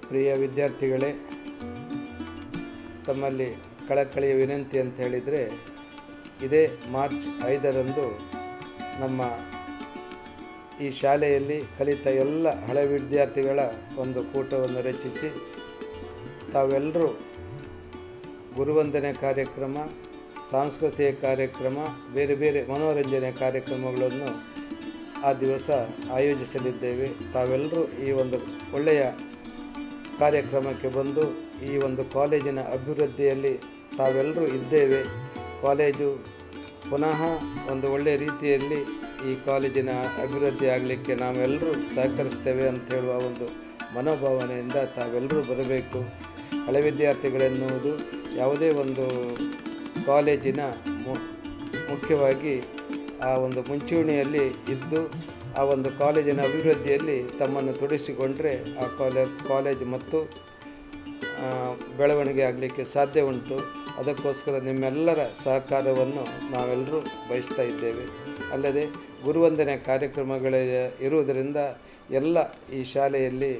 ಪ್ರಿಯ ವಿದ್ಯಾರ್ಥಿಗಳೇ, ತಮ್ಮಲ್ಲಿ ಕಳಕಳಿಯ ವಿನಂತಿ ಅಂತ ಹೇಳಿದರೆ, ಇದೇ ಮಾರ್ಚ್ 5ರಂದು ನಮ್ಮ ಈ ಶಾಲೆಯಲ್ಲಿ ಕಲಿತ ಎಲ್ಲ ಹಳೆ ವಿದ್ಯಾರ್ಥಿಗಳ ಒಂದು ಕೂಟವನ್ನು ರಚಿಸಿ ತಾವೆಲ್ಲರೂ ಗುರುವಂದನೆ ಕಾರ್ಯಕ್ರಮ, ಸಾಂಸ್ಕೃತಿಕ ಕಾರ್ಯಕ್ರಮ, ಬೇರೆ ಬೇರೆ ಮನೋರಂಜನೆ ಕಾರ್ಯಕ್ರಮಗಳನ್ನು ಆ ದಿವಸ ಆಯೋಜಿಸಲಿದ್ದೇವೆ. ತಾವೆಲ್ಲರೂ ಈ ಒಂದು ಒಳ್ಳೆಯ ಕಾರ್ಯಕ್ರಮಕ್ಕೆ ಬಂದು ಈ ಒಂದು ಕಾಲೇಜಿನ ಅಭಿವೃದ್ಧಿಯಲ್ಲಿ ತಾವೆಲ್ಲರೂ ಇದ್ದೇವೆ. ಕಾಲೇಜು ಪುನಃ ಒಂದು ಒಳ್ಳೆಯ ರೀತಿಯಲ್ಲಿ ಈ ಕಾಲೇಜಿನ ಅಭಿವೃದ್ಧಿ ಆಗಲಿಕ್ಕೆ ನಾವೆಲ್ಲರೂ ಸಹಕರಿಸ್ತೇವೆ ಅಂತ ಹೇಳುವ ಒಂದು ಮನೋಭಾವನೆಯಿಂದ ತಾವೆಲ್ಲರೂ ಬರಬೇಕು. ಹಳೆ ವಿದ್ಯಾರ್ಥಿಗಳೆನ್ನುವುದು ಯಾವುದೇ ಒಂದು ಕಾಲೇಜಿನ ಮುಖ್ಯವಾಗಿ ಆ ಒಂದು ಮುಂಚೂಣಿಯಲ್ಲಿ ಇದ್ದು ಆ ಒಂದು ಕಾಲೇಜಿನ ಅಭಿವೃದ್ಧಿಯಲ್ಲಿ ತಮ್ಮನ್ನು ತೊಡಗಿಸಿಕೊಂಡ್ರೆ ಆ ಕಾಲೇಜು ಮತ್ತು ಬೆಳವಣಿಗೆ ಆಗಲಿಕ್ಕೆ ಸಾಧ್ಯ ಉಂಟು. ಅದಕ್ಕೋಸ್ಕರ ನಿಮ್ಮೆಲ್ಲರ ಸಹಕಾರವನ್ನು ನಾವೆಲ್ಲರೂ ಬಯಸ್ತಾ ಇದ್ದೇವೆ. ಅಲ್ಲದೆ ಗುರುವಂದನೆ ಕಾರ್ಯಕ್ರಮಗಳೇ ಇರುವುದರಿಂದ ಎಲ್ಲ ಈ ಶಾಲೆಯಲ್ಲಿ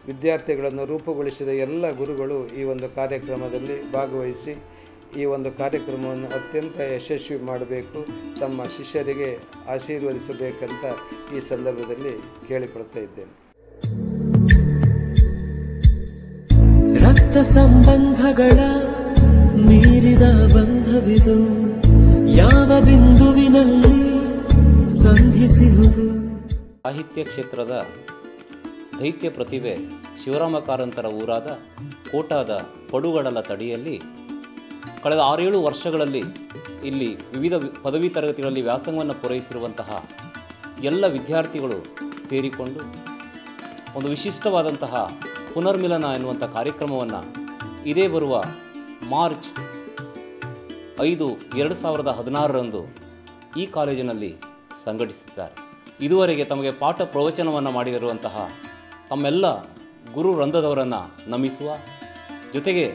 ವಿದ್ಯಾರ್ಥಿಗಳನ್ನು ರೂಪುಗೊಳಿಸಿದ ಎಲ್ಲ ಗುರುಗಳು ಈ ಒಂದು ಕಾರ್ಯಕ್ರಮದಲ್ಲಿ ಭಾಗವಹಿಸಿ ಈ ಒಂದು ಕಾರ್ಯಕ್ರಮವನ್ನು ಅತ್ಯಂತ ಯಶಸ್ವಿ ಮಾಡಬೇಕು, ತಮ್ಮ ಶಿಷ್ಯರಿಗೆ ಆಶೀರ್ವದಿಸಬೇಕಂತ ಈ ಸಂದರ್ಭದಲ್ಲಿ ಕೇಳಿಕೊಳ್ತಾ ಇದ್ದೇನೆ. ರಕ್ತ ಸಂಬಂಧಗಳ ಮೀರಿದ ಬಂಧವಿದು ಯಾವ ಬಿಂದುವಿನಲ್ಲಿ ಸಂಧಿಸುವುದು. ಸಾಹಿತ್ಯ ಕ್ಷೇತ್ರದ ದೈತ್ಯ ಪ್ರತಿಭೆ ಶಿವರಾಮ ಕಾರಂತರ ಊರಾದ ಕೋಟಾದ ಪಡುಗಡಲ ತಡಿಯಲ್ಲಿ ಕಳೆದ 6-7 ವರ್ಷಗಳಲ್ಲಿ ಇಲ್ಲಿ ವಿವಿಧ ಪದವಿ ತರಗತಿಗಳಲ್ಲಿ ವ್ಯಾಸಂಗವನ್ನು ಪೂರೈಸಿರುವಂತಹ ಎಲ್ಲ ವಿದ್ಯಾರ್ಥಿಗಳು ಸೇರಿಕೊಂಡು ಒಂದು ವಿಶಿಷ್ಟವಾದಂತಹ ಪುನರ್ಮಿಲನ ಎನ್ನುವಂಥ ಕಾರ್ಯಕ್ರಮವನ್ನು ಇದೇ ಬರುವ ಮಾರ್ಚ್ 5, 2016ರಂದು ಈ ಕಾಲೇಜಿನಲ್ಲಿ ಸಂಘಟಿಸಿದ್ದಾರೆ. ಇದುವರೆಗೆ ತಮಗೆ ಪಾಠ ಪ್ರವಚನವನ್ನು ಮಾಡಿರುವಂತಹ ತಮ್ಮೆಲ್ಲ ಗುರು ವೃಂದದವರನ್ನು ನಮಿಸುವ ಜೊತೆಗೆ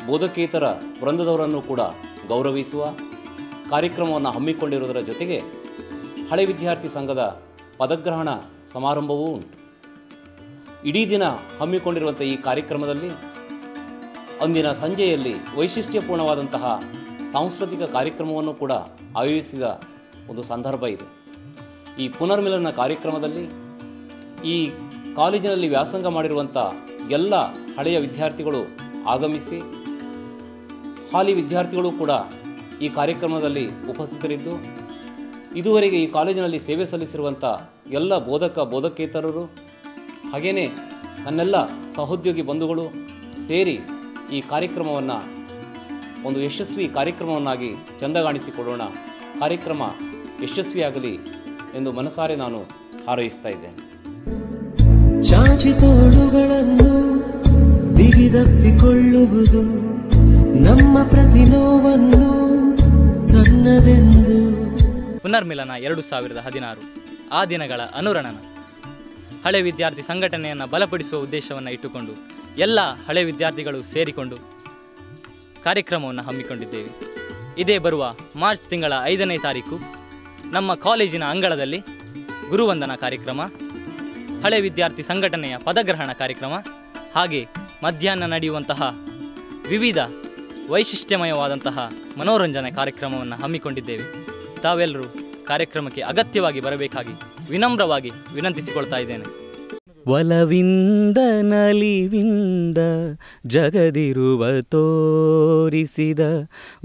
ಬೋಧಕೇತರ ವೃಂದದವರನ್ನು ಕೂಡ ಗೌರವಿಸುವ ಕಾರ್ಯಕ್ರಮವನ್ನು ಹಮ್ಮಿಕೊಂಡಿರುವುದರ ಜೊತೆಗೆ ಹಳೆ ವಿದ್ಯಾರ್ಥಿ ಸಂಘದ ಪದಗ್ರಹಣ ಸಮಾರಂಭವೂ ಉಂಟು. ಇಡೀ ದಿನ ಹಮ್ಮಿಕೊಂಡಿರುವಂಥ ಈ ಕಾರ್ಯಕ್ರಮದಲ್ಲಿ ಅಂದಿನ ಸಂಜೆಯಲ್ಲಿ ವೈಶಿಷ್ಟ್ಯಪೂರ್ಣವಾದಂತಹ ಸಾಂಸ್ಕೃತಿಕ ಕಾರ್ಯಕ್ರಮವನ್ನು ಕೂಡ ಆಯೋಜಿಸಿದ ಒಂದು ಸಂದರ್ಭ ಇದೆ. ಈ ಪುನರ್ಮಿಲನ ಕಾರ್ಯಕ್ರಮದಲ್ಲಿ ಈ ಕಾಲೇಜಿನಲ್ಲಿ ವ್ಯಾಸಂಗ ಮಾಡಿರುವಂಥ ಎಲ್ಲ ಹಳೆಯ ವಿದ್ಯಾರ್ಥಿಗಳು ಆಗಮಿಸಿ ಹಾಲಿ ವಿದ್ಯಾರ್ಥಿಗಳು ಕೂಡ ಈ ಕಾರ್ಯಕ್ರಮದಲ್ಲಿ ಉಪಸ್ಥಿತರಿದ್ದು ಇದುವರೆಗೆ ಈ ಕಾಲೇಜಿನಲ್ಲಿ ಸೇವೆ ಸಲ್ಲಿಸಿರುವಂಥ ಎಲ್ಲ ಬೋಧಕೇತರರು ಹಾಗೆಯೇ ನನ್ನೆಲ್ಲ ಸಹೋದ್ಯೋಗಿ ಬಂಧುಗಳು ಸೇರಿ ಈ ಕಾರ್ಯಕ್ರಮವನ್ನು ಒಂದು ಯಶಸ್ವಿ ಕಾರ್ಯಕ್ರಮವನ್ನಾಗಿ ಚಂದಗಾಣಿಸಿಕೊಡೋಣ. ಕಾರ್ಯಕ್ರಮ ಯಶಸ್ವಿಯಾಗಲಿ ಎಂದು ಮನಸಾರೆ ನಾನು ಹಾರೈಸ್ತಾ ಇದ್ದೇನೆ. ಚಾಚಿ ತೋಳುಗಳನ್ನು ಬಿಗಿದಪ್ಪಿಕೊಳ್ಳುವುದು ನಮ್ಮ ಪ್ರತಿ ನೋವನ್ನು ತನ್ನದೆಂದು. ಪುನರ್ಮಿಲನ 2016 ಆ ದಿನಗಳ ಅನುರಣನ ಹಳೆ ವಿದ್ಯಾರ್ಥಿ ಸಂಘಟನೆಯನ್ನು ಬಲಪಡಿಸುವ ಉದ್ದೇಶವನ್ನು ಇಟ್ಟುಕೊಂಡು ಎಲ್ಲ ಹಳೆ ವಿದ್ಯಾರ್ಥಿಗಳು ಸೇರಿಕೊಂಡು ಕಾರ್ಯಕ್ರಮವನ್ನು ಹಮ್ಮಿಕೊಂಡಿದ್ದೇವೆ. ಇದೇ ಬರುವ ಮಾರ್ಚ್ ತಿಂಗಳ 5ನೇ ತಾರೀಕು ನಮ್ಮ ಕಾಲೇಜಿನ ಅಂಗಳದಲ್ಲಿ ಗುರುವಂದನಾ ಕಾರ್ಯಕ್ರಮ, ಹಳೆ ವಿದ್ಯಾರ್ಥಿ ಸಂಘಟನೆಯ ಪದಗ್ರಹಣ ಕಾರ್ಯಕ್ರಮ, ಹಾಗೆ ಮಧ್ಯಾಹ್ನ ನಡೆಯುವಂತಹ ವಿವಿಧ ವೈಶಿಷ್ಟ್ಯಮಯವಾದಂತಹ ಮನೋರಂಜನೆ ಕಾರ್ಯಕ್ರಮವನ್ನು ಹಮ್ಮಿಕೊಂಡಿದ್ದೇವೆ. ತಾವೆಲ್ಲರೂ ಕಾರ್ಯಕ್ರಮಕ್ಕೆ ಅಗತ್ಯವಾಗಿ ಬರಬೇಕಾಗಿ ವಿನಮ್ರವಾಗಿ ವಿನಂತಿಸಿಕೊಳ್ತಾ ಇದ್ದೇನೆ. ಒಲವಿಂದ ನಲಿವಿಂದ ಜಗದಿರುವ ತೋರಿಸಿದ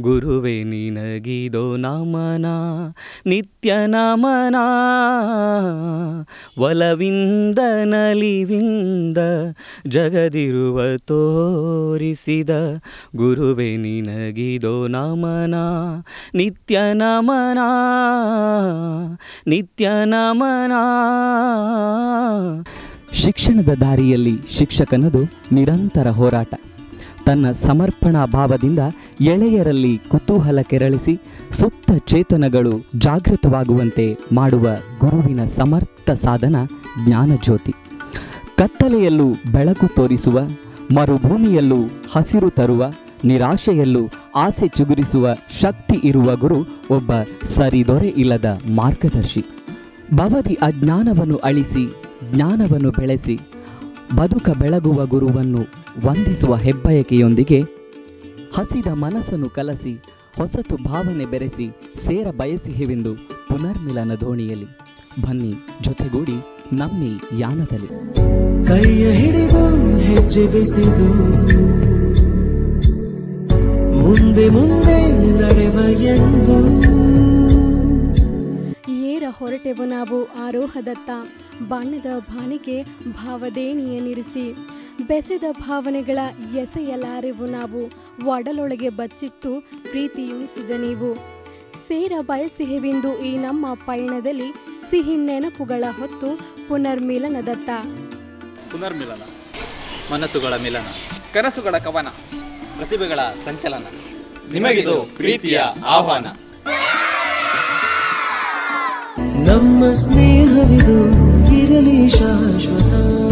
ಗುರುವೇ ನಿನಗಿದೋ ನಮನ ನಿತ್ಯ ನಮನ. ಒಲವಿಂದ ನಲಿವಿಂದ ಜಗದಿರುವ ತೋರಿಸಿದ ಗುರುವೇ ನಿನಗಿದೋ ನಮನ ನಿತ್ಯ ನಮನ ನಿತ್ಯ ನಮನ. ಶಿಕ್ಷಣದ ದಾರಿಯಲ್ಲಿ ಶಿಕ್ಷಕನದು ನಿರಂತರ ಹೋರಾಟ. ತನ್ನ ಸಮರ್ಪಣಾ ಭಾವದಿಂದ ಎಳೆಯರಲ್ಲಿ ಕುತೂಹಲ ಕೆರಳಿಸಿ ಸುಪ್ತ ಚೇತನಗಳು ಜಾಗೃತವಾಗುವಂತೆ ಮಾಡುವ ಗುರುವಿನ ಸಮರ್ಥ ಸಾಧನ ಜ್ಞಾನಜ್ಯೋತಿ. ಕತ್ತಲೆಯಲ್ಲೂ ಬೆಳಕು ತೋರಿಸುವ, ಮರುಭೂಮಿಯಲ್ಲೂ ಹಸಿರು ತರುವ, ನಿರಾಶೆಯಲ್ಲೂ ಆಸೆ ಚಿಗುರಿಸುವ ಶಕ್ತಿ ಇರುವ ಗುರು ಒಬ್ಬ ಸರಿದೊರೆ ಇಲ್ಲದ ಮಾರ್ಗದರ್ಶಿ. ಭವದಿ ಅಜ್ಞಾನವನ್ನು ಅಳಿಸಿ ಜ್ಞಾನವನ್ನು ಬೆಳೆಸಿ ಬದುಕ ಬೆಳಗುವ ಗುರುವನ್ನು ವಂದಿಸುವ ಹೆಬ್ಬಯಕೆಯೊಂದಿಗೆ ಹಸಿದ ಮನಸ್ಸನ್ನು ಕಲಸಿ ಹೊಸತು ಭಾವನೆ ಬೆರೆಸಿ ಸೇರ ಬಯಸಿಹೆವೆಂದು ಪುನರ್ಮಿಲನ ದೋಣಿಯಲ್ಲಿ. ಬನ್ನಿ ಜೊತೆಗೂಡಿ ನಮ್ಮಿ ಯಾನದಲ್ಲಿ. ಕೈಯ ಹಿಡಿದು ಹೆಜ್ಜೆ ಬೆಸೆದು ಮುಂದೆ ಮುಂದೆ ನಡೆವ ಎಂದು ಏರ ಹೊರಟೆವು ನಾವು ಆರೋಹದತ್ತ. ಬಣ್ಣದ ಬಾಣಿಗೆ ಭಾವದೇಣಿಯನ್ನಿರಿಸಿ ಬೆಸೆದ ಭಾವನೆಗಳ ಎಸೆಯಲಾರೆವು ನಾವು. ಒಡಲೊಳಗೆ ಬಚ್ಚಿಟ್ಟು ಪ್ರೀತಿಯುಣಿಸಿದ ನೀವು. ಸೇರ ಬಯಸಿಹೆವೆಂದು ಈ ನಮ್ಮ ಪಯಣದಲ್ಲಿ ಸಿಹಿ ನೆನಪುಗಳ ಹೊತ್ತು ಪುನರ್ಮಿಲನದತ್ತ. ಪುನರ್ಮಿಲನ, ಮನಸ್ಸುಗಳ ಮಿಲನ, ಕನಸುಗಳ ಕವನ, ಪ್ರತಿಭೆಗಳ ಸಂಚಲನ. ನಿಮಗಿದು ಪ್ರೀತಿಯ ಆಹ್ವಾನ. ನಮ್ಮ ಸ್ನೇಹವಿದು ಇರಲಿ ಶಾಶ್ವತ.